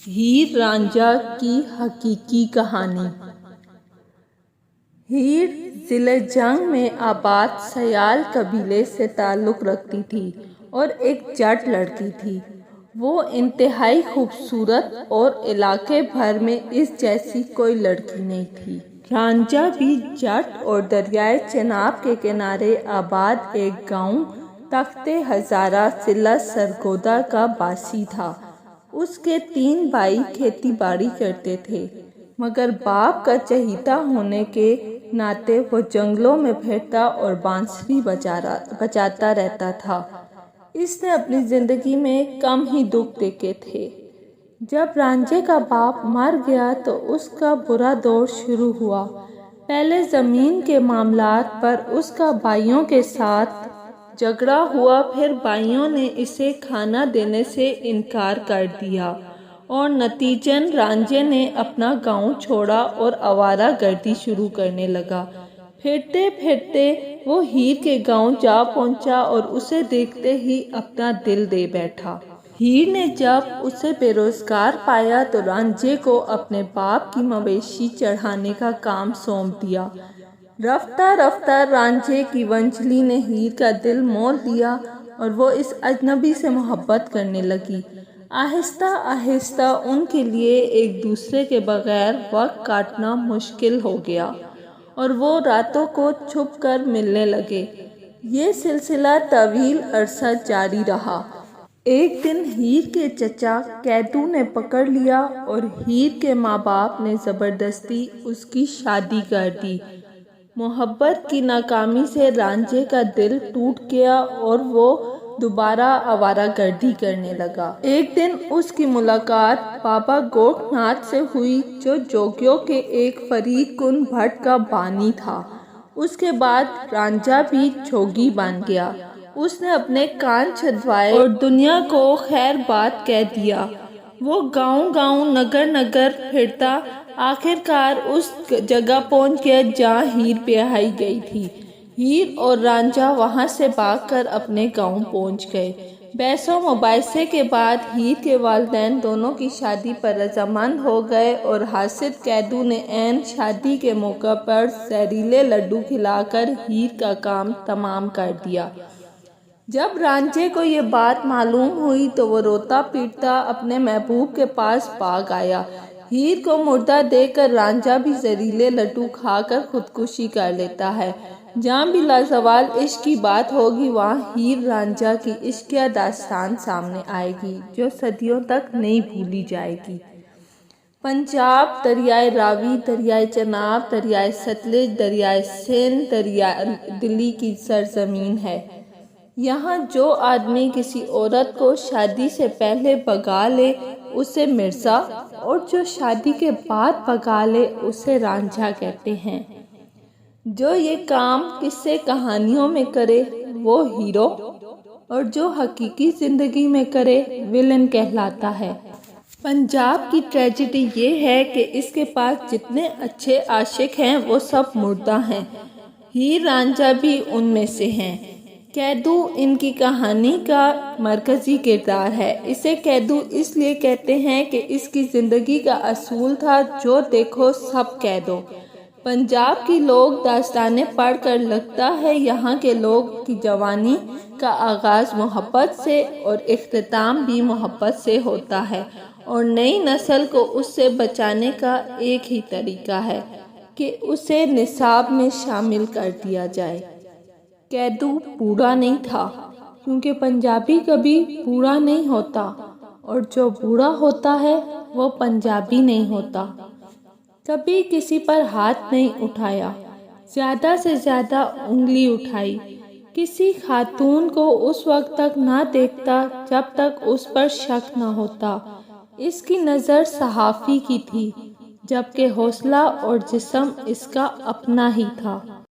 ہیر رانجھا کی حقیقی کہانی۔ ہیر ضلع جنگ میں آباد سیال قبیلے سے تعلق رکھتی تھی اور ایک جٹ لڑکی تھی۔ وہ انتہائی خوبصورت اور علاقے بھر میں اس جیسی کوئی لڑکی نہیں تھی۔ رانجھا بھی جٹ اور دریائے چناب کے کنارے آباد ایک گاؤں تخت ہزارہ ضلع سرگودا کا باسی تھا۔ اس کے 3 بھائی کھیتی باڑی کرتے تھے، مگر باپ کا چہیتا ہونے کے ناطے وہ جنگلوں میں پھرتا اور بانسری بجاتا رہتا تھا۔ اس نے اپنی زندگی میں کم ہی دکھ دیکھے تھے۔ جب رانجھے کا باپ مر گیا تو اس کا برا دور شروع ہوا۔ پہلے زمین کے معاملات پر اس کا بھائیوں کے ساتھ جھگڑا ہوا، پھر بھائیوں نے اسے کھانا دینے سے انکار کر دیا اور نتیجتاً رانجھے نے اپنا گاؤں چھوڑا اور آوارہ گردی شروع کرنے لگا۔ پھرتے پھرتے وہ ہیر کے گاؤں جا پہنچا اور اسے دیکھتے ہی اپنا دل دے بیٹھا۔ ہیر نے جب اسے بے روزگار پایا تو رانجھے کو اپنے باپ کی مویشی چڑھانے کا کام سونپ دیا۔ رفتہ رفتہ رانجھے کی ونجلی نے ہیر کا دل مول لیا اور وہ اس اجنبی سے محبت کرنے لگی۔ آہستہ آہستہ ان کے لیے ایک دوسرے کے بغیر وقت کاٹنا مشکل ہو گیا اور وہ راتوں کو چھپ کر ملنے لگے۔ یہ سلسلہ طویل عرصہ جاری رہا۔ ایک دن ہیر کے چچا کیدو نے پکڑ لیا اور ہیر کے ماں باپ نے زبردستی اس کی شادی کر دی۔ محبت کی ناکامی سے رانجھے کا دل ٹوٹ گیا اور وہ دوبارہ آوارہ گردی کرنے لگا۔ ایک دن اس کی ملاقات بابا گوکھ ناتھ سے ہوئی، جو جوگیوں کے ایک فرید کن بھٹ کا بانی تھا۔ اس کے بعد رانجھا بھی جوگی بن گیا۔ اس نے اپنے کان چھدوائے اور دنیا کو خیر باد کہہ دیا۔ وہ گاؤں گاؤں نگر نگر پھرتا، آخرکار اس جگہ پہنچ گیا جہاں ہیر بیاہی گئی تھی۔ ہیر اور رانجھا وہاں سے بھاگ کر اپنے گاؤں پہنچ گئے۔ بحث و مباحثے کے بعد ہیر کے والدین دونوں کی شادی پر رضامند ہو گئے اور حاسد کیدو نے عین شادی کے موقع پر زہریلے لڈو کھلا کر ہیر کا کام تمام کر دیا۔ جب رانجھے کو یہ بات معلوم ہوئی تو وہ روتا پیٹتا اپنے محبوب کے پاس بھاگ آیا۔ ہیر کو مردہ دیکھ کر رانجھا بھی زہریلے لڈو کھا کر خودکشی کر لیتا ہے۔ جہاں بھی لازوال عشق کی بات ہوگی وہاں ہیر رانجھا کی عشقیہ داستان سامنے آئے گی، جو صدیوں تک نہیں بھولی جائے گی۔ پنجاب دریائے راوی، دریائے چناب، دریائے ستلج، دریائے سندھ، دریائے دلی کی سرزمین ہے۔ یہاں جو آدمی کسی عورت کو شادی سے پہلے بھگا لے اسے مرزا اور جو شادی کے بعد بھگا لے اسے رانجھا کہتے ہیں۔ جو یہ کام قصے کہانیوں میں کرے وہ ہیرو اور جو حقیقی زندگی میں کرے ویلن کہلاتا ہے۔ پنجاب کی ٹریجڈی یہ ہے کہ اس کے پاس جتنے اچھے عاشق ہیں وہ سب مردہ ہیں۔ ہیر رانجھا بھی ان میں سے ہیں۔ کیدو ان کی کہانی کا مرکزی کردار ہے۔ اسے کیدو اس لیے کہتے ہیں کہ اس کی زندگی کا اصول تھا، جو دیکھو سب کہہ دو۔ پنجاب کی لوک داستانیں پڑھ کر لگتا ہے یہاں کے لوگ کی جوانی کا آغاز محبت سے اور اختتام بھی محبت سے ہوتا ہے، اور نئی نسل کو اس سے بچانے کا ایک ہی طریقہ ہے کہ اسے نصاب میں شامل کر دیا جائے۔ کیدو بوڑھا نہیں تھا، کیونکہ پنجابی کبھی بوڑھا نہیں ہوتا، اور جو بوڑھا ہوتا ہے وہ پنجابی نہیں ہوتا۔ کبھی کسی پر ہاتھ نہیں اٹھایا، زیادہ سے زیادہ انگلی اٹھائی۔ کسی خاتون کو اس وقت تک نہ دیکھتا جب تک اس پر شک نہ ہوتا۔ اس کی نظر صحافی کی تھی، جبکہ حوصلہ اور جسم اس کا اپنا ہی تھا۔